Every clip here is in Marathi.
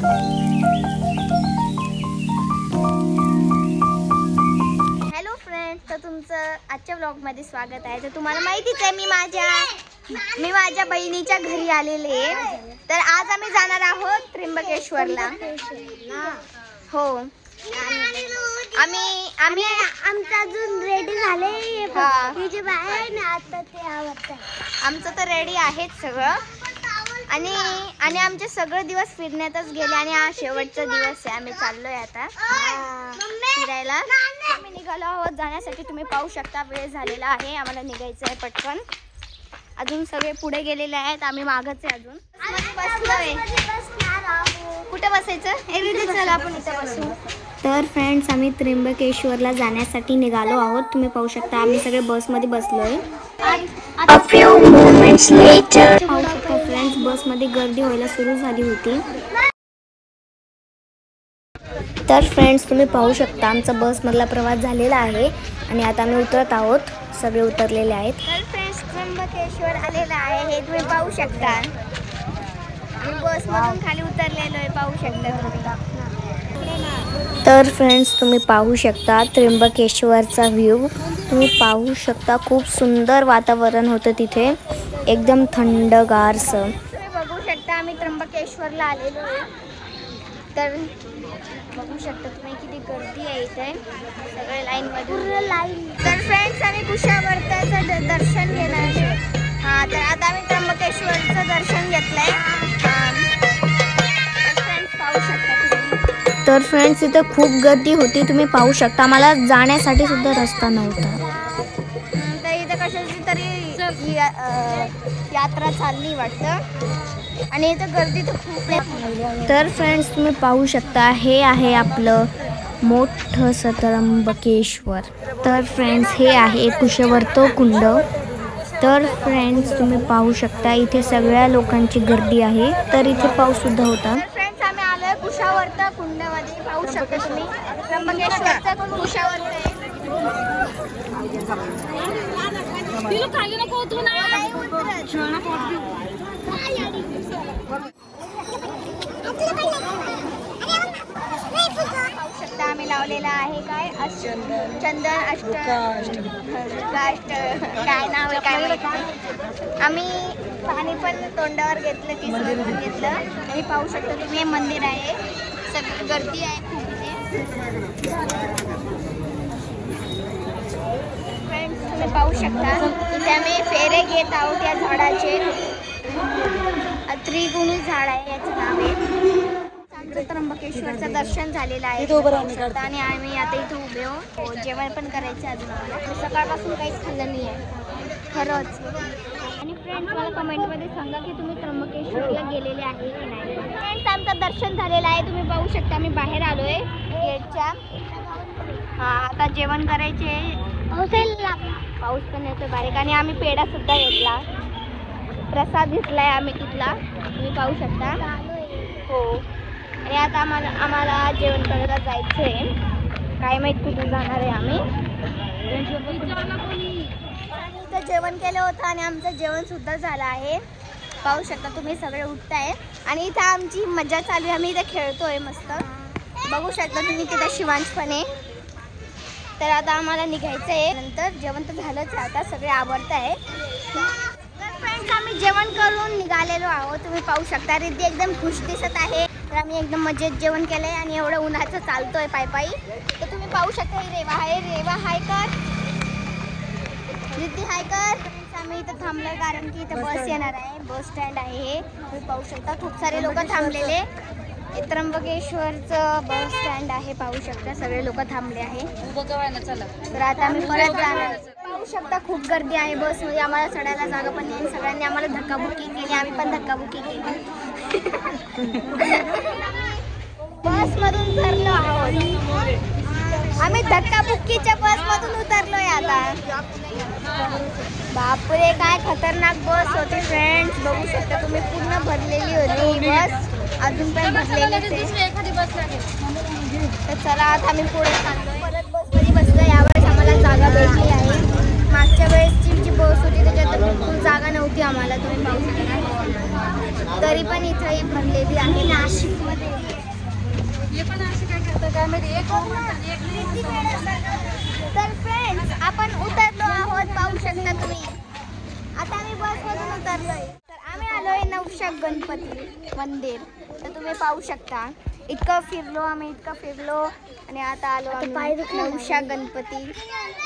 हॅलो फ्रेंड्स, तर तुमचं आजच्या व्लॉगमध्ये स्वागत आहे. तर तुम्हाला माहितीच आहे मी माझ्या बहिणीच्या घरी आलेले. तर आज आम्ही जाणार आहोत त्र्यंबकेश्वरला. हो, आम्ही आमचा अजून रेडी झाले. आमचं तर रेडी आहेच सगळं. आणि आमचे सगळे दिवस फिरण्यातच गेले आणि हा शेवटचा दिवस आहे. आम्ही चाललोय आता फिरायला. आम्ही निघालो आहोत जाण्यासाठी. तुम्ही पाहू शकता वेळ झालेला आहे, आम्हाला निघायचं आहे पटकन. अजून सगळे पुढे गेलेले आहेत, आम्ही मागच आहे. अजून बसलोय. कुठे बसायचं? चला आपण इथे बसू. तर फ्रेंड्स, आम्ही त्र्यंबकेश्वरला जाण्यासाठी निघालो आहोत. तुम्ही पाहू शकता आम्ही सगळे बसमध्ये बसलोय. पाहू शकता फ्रेंड्स, बसमध्ये गर्दी व्हायला सुरू झाली होती. तर फ्रेंड्स, तुम्ही पाहू शकता आमचा बसमधला प्रवास झालेला आहे आणि आता आम्ही उतरत आहोत. सगळे उतरलेले आहेत. तर फ्रेंड्स, त्र्यंबकेश्वर आलेला आहे, हे तुम्ही पाहू शकता. आम्ही बसमधून खाली उतरलेलो आहे, पाहू शकता तुम्ही. तर फ्रेंड्स, तुम्ही पाहू शकता त्र्यंबकेश्वरचा व्ह्यू. तुम्ही पाहू शकता खूप सुंदर वातावरण होतं तिथे, एकदम थंडगारसं. तुम्ही बघू शकता आम्ही त्र्यंबकेश्वरला आलेलो आहे. तर बघू शकता तुम्ही किती गर्दी आहे इथे, सगळे लाईनमध्ये लाईन. तर फ्रेंड्स, आम्ही कुशावर्ताचं दर्शन घेणार आहे. तर आता आम्ही त्र्यंबकेश्वरचं दर्शन घेतलंय. पाहू शकता तुम्ही. तर फ्रेंड्स, इथे खूप गर्दी होती, तुम्ही पाहू शकता. मला जाण्यासाठी सुद्धा रस्ता नव्हता. तर इथे कशाची तरी यात्रा चालली वाटतं आणि इथे गर्दी तर खूप आहे. तर फ्रेंड्स, तुम्ही पाहू शकता हे आहे आपलं मोठं त्र्यंबकेश्वर. तर फ्रेंड्स, हे आहे कुशवर्त कुंड. तर फ्रेंड्स, तुम्ही पाहू शकता इथे सगळ्या लोकांची गर्दी आहे. तर इथे पाऊस सुद्धा होता. फ्रेंड्स, आम्ही आलोय कुशावर्त कुंडमध्ये. पाहू शकता तुम्ही त्र्यंबकेश्वरचं कुशावर्त आहे. आम्ही लावलेला आहे काय चंदन अष्ट काय नाव आहे काय माहिती. आम्ही पाणी पण तोंडावर घेतलं की घेतलं आणि पाहू शकता तुम्ही हे मंदिर आहे. सगळी गर्दी आहे खूप इथे. फ्रेंड्स, तुम्ही पाहू शकता इथे आम्ही फेरे घेत आहोत या झाडाचे. त्रिगुणी झाड आहे, याचं नाव आहे. त्र्यंबकेश्वरचं दर्शन झालेलं आहे आणि आम्ही आता इथे उभे आहोत. जेवण पण करायचं अजून आम्हाला. सकाळपासून काहीच खाल्लं नाही आहे खरंच. आणि फ्रेंड्स, मला कमेंटमध्ये सांगा की तुम्ही त्र्यंबकेश्वरला गेलेले आहे की नाही. फ्रेंड्स, आमचं दर्शन झालेलं आहे, तुम्ही पाहू शकता. आम्ही बाहेर आलोय गेटच्या. आता जेवण करायचे. पाऊस पण येतो बारीक आणि आम्ही पेढा सुद्धा घेतला, प्रसाद घेतलाय आम्ही तिथला, तुम्ही पाहू शकता. हो, आणि आता आम्हाला जेवण करायला जायचं आहे. काय माहीत कुठे जाणार आहे आम्ही. इथं जेवण केलं होतं आणि आमचं जेवण सुद्धा झालं आहे. पाहू शकता तुम्ही, सगळे उठताय आणि इथं आमची मजा चालू आहे. आम्ही इथे खेळतोय मस्त, बघू शकता तुम्ही. तिथं शिवांश पण आहे. तर आता आम्हाला निघायचं आहे. नंतर जेवण तर झालंच आहे, आता सगळे आवडत आहे. फ्रेंड्स, आम्ही जेवण करून निघालेलो आहोत. तुम्ही पाहू शकता रिद्धी एकदम खुश दिसत आहे. तर आम्ही एकदम मजेत जेवण केलंय आणि एवढं उन्हाचं चालतोय पायी. तर तुम्ही पाहू शकता ही रेवा आहे. रेवा हाय कर, रिद्धी हाय कर. आम्ही इथं थांबलोय कारण की इथं बस येणार आहे. बस स्टँड आहे हे, तुम्ही पाहू शकता. खूप सारे लोक थांबलेले. त्र्यंबकेश्वरचं बस स्टँड आहे, पाहू शकता. सगळे लोक थांबले आहे. तर आता आम्ही परत जाणार. पाहू शकता खूप गर्दी आहे बसमध्ये. आम्हाला चढायला जागा पण नाही. सगळ्यांनी आम्हाला धक्काबुक्की केली, आम्ही पण धक्काबुक्की केली. बसमधून उतरलो आहोत आम्ही. धक्काबुक्कीच्या बसमधून उतरलोय आता. बापरे, काय खतरनाक बस होती फ्रेंड्स. बघू शकता तुम्ही, पूर्ण भरलेली होती बस. अजून पण भरलेली एखादी बस लागेल. तर चला आता आम्ही पुढे चाललोय. परत बसमध्ये बसलो. यावेळेस आम्हाला जागा भेटली आहे. मागच्या वेळेसची जी बस होती त्याच्यात बिलकुल जागा नव्हती आम्हाला, तुम्ही पाहू शकता. तरी पण इथे भरलेली आहे नाशिकमध्ये. तर फ्रेंड्स आपण उतरलो आहोत, पाहू शकता तुम्ही. आता आम्ही बसमधून उतरलोय. तर आम्ही आलोय नवशा गणपती मंदिर. तर तुम्ही पाहू शकता इतकं फिरलो आणि आता आलो आम्ही नवशा गणपती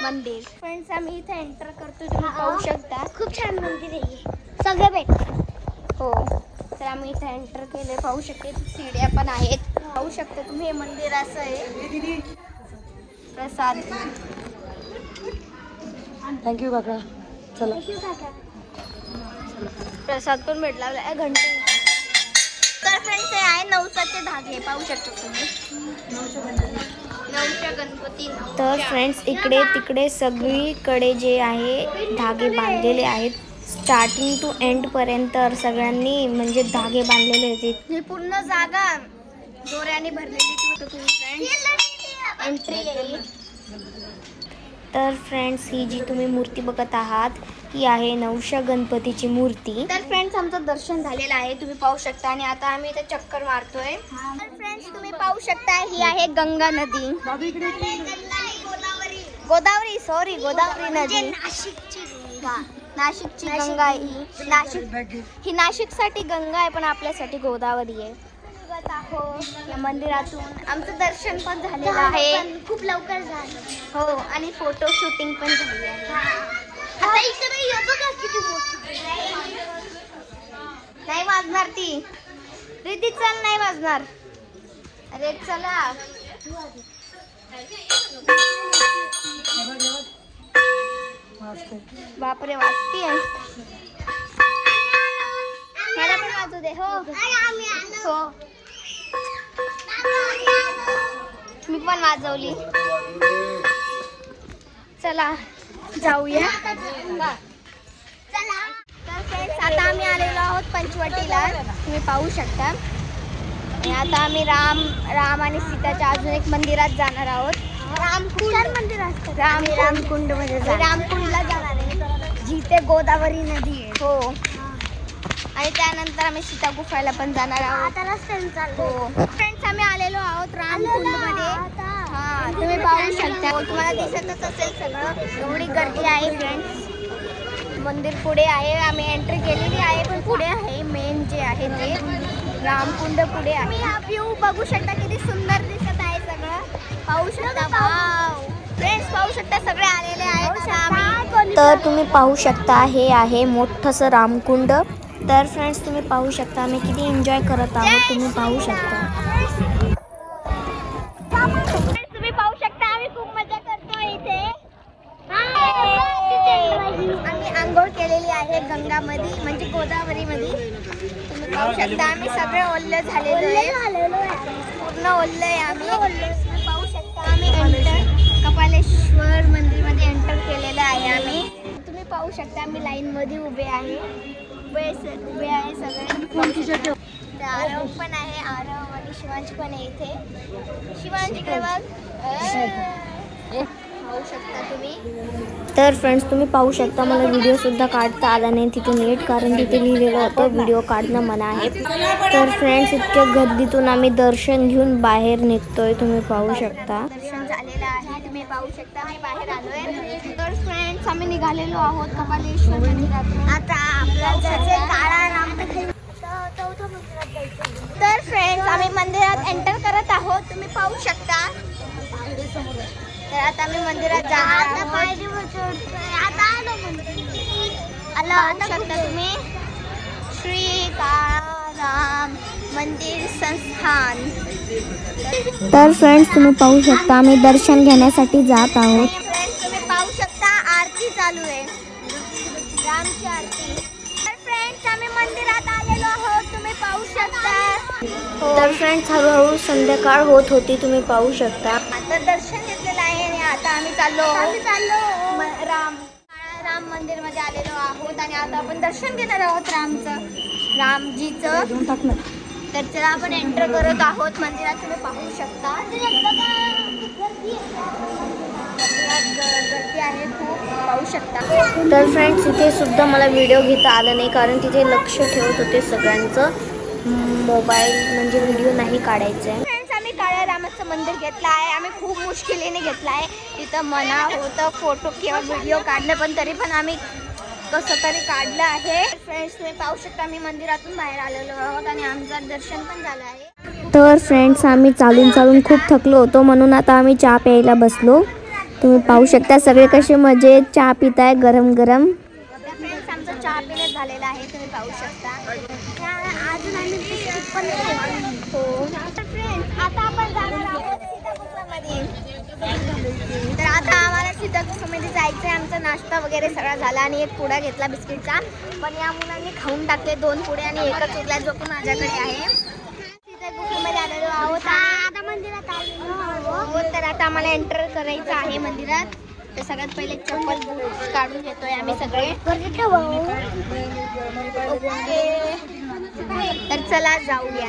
मंदिर. फ्रेंड्स आम्ही इथे एंटर करतो, तुम्ही पाहू शकता. खूप छान मंदिर आहे, सगळं भेटतं. हो, तर आम्ही इथे एंटर केले, पाहू शकते. सीड्या पण आहेत, पाहू शकता तुम्ही. हे मंदिर असं आहे. प्रसाद. थँक्यू काका. चला प्रसाद पण भेटला. घंटे. तर फ्रेंड्स हे आहे नवसाचे धागे, पाहू शकता तुम्ही. नवशा गणपती. तर फ्रेंड्स इकडे तिकडे सगळीकडे जे आहे धागे बांधलेले आहेत. स्टार्टिंग टू एंड पर्यंत सगळ्यांनी म्हणजे धागे बांधलेले आहेत. ही पूर्ण जागा दोऱ्याने भरलेली. एंट्री आहे. तर फ्रेंड्स ही जी तुम्ही मूर्ती बघत आहात ही आहे नवशा गणपतीची मूर्ती. तर फ्रेंड्स आमचं दर्शन झालेलं आहे, तुम्ही पाहू शकता. आणि आता आम्ही इथे चक्कर मारतोय. तर फ्रेंड्स तुम्ही पाहू शकता ही आहे गंगा नदी. गोदावरी नदी. नाशिकची गंगा आहे. ही नाशिकसाठी गंगा आहे, पण आपल्यासाठी गोदावरी आहे. या मंदिरातून आमचं दर्शन पण झालेलं आहे. खूप लवकर झालं. हो, आणि फोटो शूटिंग पण झाली आहे. आता इकडे बघा किती मोठी. नाही वाजणार ती. रिधी चल, नाही वाजणार. अरे चला. बापरे, वाजती आहे. मला पण वाजू दे. हो हो, मी पण वाजवली. चला जाऊया. तर फ्रेंड्स आता आम्ही आलेलो आहोत पंचवटीला, तुम्ही पाहू शकता. आणि आता आम्ही राम आणि सीताच्या अजून एक मंदिरात जाणार आहोत. रामकुंड मंदिर असतं. रामकुंड मध्ये रामकुंडला जाणार आहे, जिथे गोदावरी नदी आहे. हो, आणि त्यानंतर आम्ही सीता गुफायला पण जाणार आहोत. आता रस्त्याने चाललो. हो फ्रेंड्स आम्ही आलेलो आहोत रामकुंड मध्ये. हा, तुम्ही पाहू शकता. तुम्हाला दिसतच असेल सगळं. एवढी गर्दी आहे फ्रेंड्स. मंदिर पुढे आहे, आम्ही एंट्री केलेली आहे, पण पुढे आहे मेन जे आहे ते रामकुंड पुढे आहे. हा व्ह्यू बघू शकता, किती सुंदर दिसत आहे सगळं. पाहू शकता. वाव फ्रेंड्स, पाहू शकता सगळे आलेले आहेत. तर तुम्ही पाहू शकता हे आहे मोठंसं रामकुंड. तर फ्रेंड्स तुम्ही पाहू शकता आम्ही किती एन्जॉय करत आहोत, तुम्ही पाहू शकता. तुम्ही पाहू शकता आम्ही खूप मजा करतोय इथे. आम्ही आंघोळ केलेली आहे गंगामध्ये, म्हणजे गोदावरीमध्ये. तुम्ही पाहू शकता आम्ही सगळे ओल्ले झालेलो आहे, पूर्ण ओल्ले आहे आम्ही. तुम्ही पाहू शकता आम्ही कपालेश्वर मंदिरमध्ये एंटर केलेलं आहे आम्ही. तुम्ही पाहू शकता आम्ही लाईनमध्ये उभे आहे सगळे. आरव पण आहे, आरव आणि शिवांश पण आहे इथे. शिवांशकडे बघ, पाहू शकता तुम्ही. तर फ्रेंड्स तुम्ही पाहू शकता मला व्हिडिओ सुद्धा काढता आला नाही तिथे नीट, कारण तिथे लिहिलेलं होतं व्हिडिओ काढणं मना आहे. तर फ्रेंड्स इतक्या गर्दीतून आम्ही दर्शन घेऊन बाहेर निघतोय, तुम्ही पाहू शकता. दर्शन झालेलं आहे, तुम्ही पाहू शकता आम्ही बाहेर आलोय. तर फ्रेंड्स आम्ही निघालेलो आहोत कपालेश्वर मंदिरातून. आता आपल्या काळा राम. तर फ्रेंड्स आम्ही मंदिरात एंटर करत आहोत, तुम्ही पाहू शकता. तर आता आम्ही मंदिरात जाणार आहोत. पाहू शकता तुम्ही श्री काळाराम मंदिर संस्थान. तर फ्रेंड्स तुम्ही पाहू शकता आम्ही दर्शन घेण्यासाठी जात आहोत. फ्रेंड्स तुम्ही पाहू शकता आरती चालू आहे, रामची आरती. तर फ्रेंड्स आम्ही मंदिरात आलेलो आहोत, तुम्ही पाहू शकता. तर फ्रेंड्स हळूहळू संध्याकाळ होत होती, तुम्ही पाहू शकता. आता दर्शन घेतलेलं आहे आणि आता आम्ही चाललो राम मंदिर मध्ये आलेलो आहोत. आणि आता आपण दर्शन घेणार आहोत रामजीचं. तर चला आपण एंटर करत आहोत मंदिरात, तुम्ही पाहू शकता. मंदिरात गर्दी आहे खूप, पाहू शकता. तर फ्रेंड्स इथे सुद्धा मला व्हिडिओ घेता आला नाही, कारण तिथे लक्ष ठेवत होते सगळ्यांचं. मोबाईल म्हणजे व्हिडिओ नाही काढायचं आहे. फ्रेंड्स आम्ही काळ्या रामाचं मंदिर घेतलं आहे. आम्ही खूप मुश्किलीने घेतलं आहे. तिथं मना होतं फोटो किंवा व्हिडिओ काढणं, पण तरी पण आम्ही कसं तरी काढलं आहे. फ्रेंड्स तुम्ही पाहू शकता आम्ही मंदिरातून बाहेर आलेलो आहोत आणि आमचं दर्शन पण झालं आहे. तर फ्रेंड्स आम्ही चालून खूप थकलो होतो, म्हणून आता आम्ही चहा प्यायला बसलो. तुम्ही पाहू शकता सगळे कसे मजेत चहा पित आहे गरम गरम. फ्रेंड्स आमचं चहा पिणं झालेलं आहे, तुम्ही पाहू शकता. अजून आम्ही बिस्किट पण हो. फ्रेंड्स आता आपण जाणार आहोत सीतागुफामध्ये. तर आता आम्हाला सीतागुफामध्ये जायचं आहे. आमचा नाश्ता वगैरे सगळा झाला आणि एक पुडा घेतला बिस्किटचा, पण या मुलांनी खाऊन टाकले 2 पुडे आणि एकच उरला जो की माझ्याकडे आहे. सीतागुफामध्ये आलेलो आहोत, आता मंदिरात आलेलो आहोत. तर आता आम्हाला एंटर करायचं आहे मंदिरात. तर सगळ्यात पहिले चप्पल बूट काढून घेतोय आम्ही सगळे. तर चला जाऊया.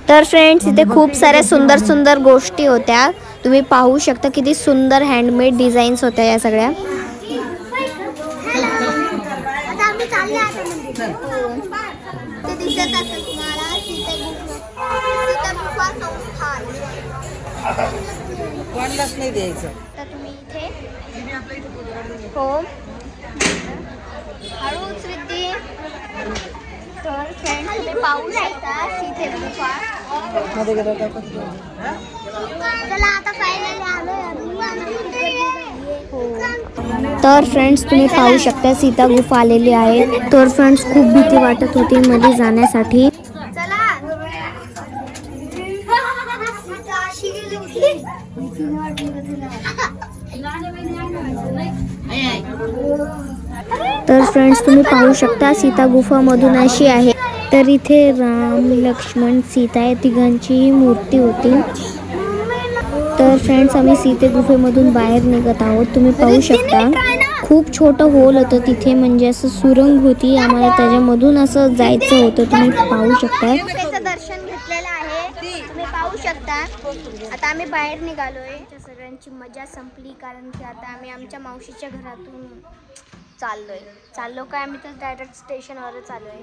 तर फ्रेंड्स इथे खूप साऱ्या सुंदर गोष्टी होत्या. तुम्ही पाहू शकता किती सुंदर हँडमेड डिझाईन्स होत्या या सगळ्या. ते दिसत असेल तुम्हाला सीतागुफा संस्थान. कोणालाच नाही द्यायचं. तर तुम्ही इथे हो हळूच रिद्धी. तर फ्रेंड्स तुम्ही पाहू शकता सीतागुफा. चला आता फायनली तर फ्रेंड्स तुम्ही पाहू शकता सीता गुफा आलेली आहे. तर फ्रेंड्स खूप भीती वाटत होती मध्ये जाण्यासाठी. तर फ्रेंड्स तुम्ही पाहू शकता सीता गुफा मधून अशी आहे. तर इथे राम लक्ष्मण सीता या तिघांची मूर्ती होती. तर फ्रेंड्स आम्ही सीते गुफेमधून बाहेर निघत आहोत. तुम्ही पाहू शकता खूप छोटं होल होतं तिथे, म्हणजे असं सुरंग होती. आम्हाला त्याच्यामधून असं जायचं होतं. तुम्ही पाहू शकता दर्शन घेतलेलं आहे. तुम्ही पाहू शकता आता आम्ही बाहेर निघालोय. सगळ्यांची मजा संपली, कारण की आता आम्ही आमच्या मावशीच्या घरातून चाललो काय आम्ही तर डायरेक्ट स्टेशनवरच आलोय,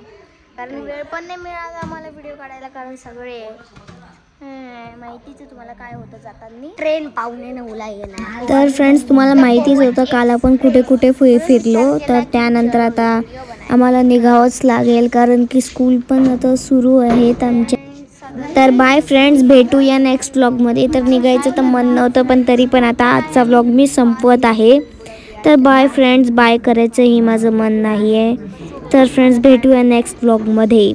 कारण वेळ पण नाही मिळाला आम्हाला व्हिडिओ काढायला, कारण सगळे माहितीच तुम्हाला काय होतं जाताना ट्रेन पाहुणे ना. तर फ्रेंड्स तुम्हाला माहितीच होतं काल आपण कुठे कुठे फिरलो. तर त्यानंतर आता आम्हाला निघावंच लागेल, कारण की स्कूल पण आता सुरू आहेत आमच्या. तर बाय फ्रेंड्स, भेटूया नेक्स्ट व्लॉगमध्ये. तर निघायचं तर मन नव्हतं, पण तरी पण आता आजचा व्लॉग मी संपवत आहे. तर बाय फ्रेंड्स, बाय करायचंही माझं मन नाही आहे. तर फ्रेंड्स भेटूया नेक्स्ट व्लॉगमध्ये.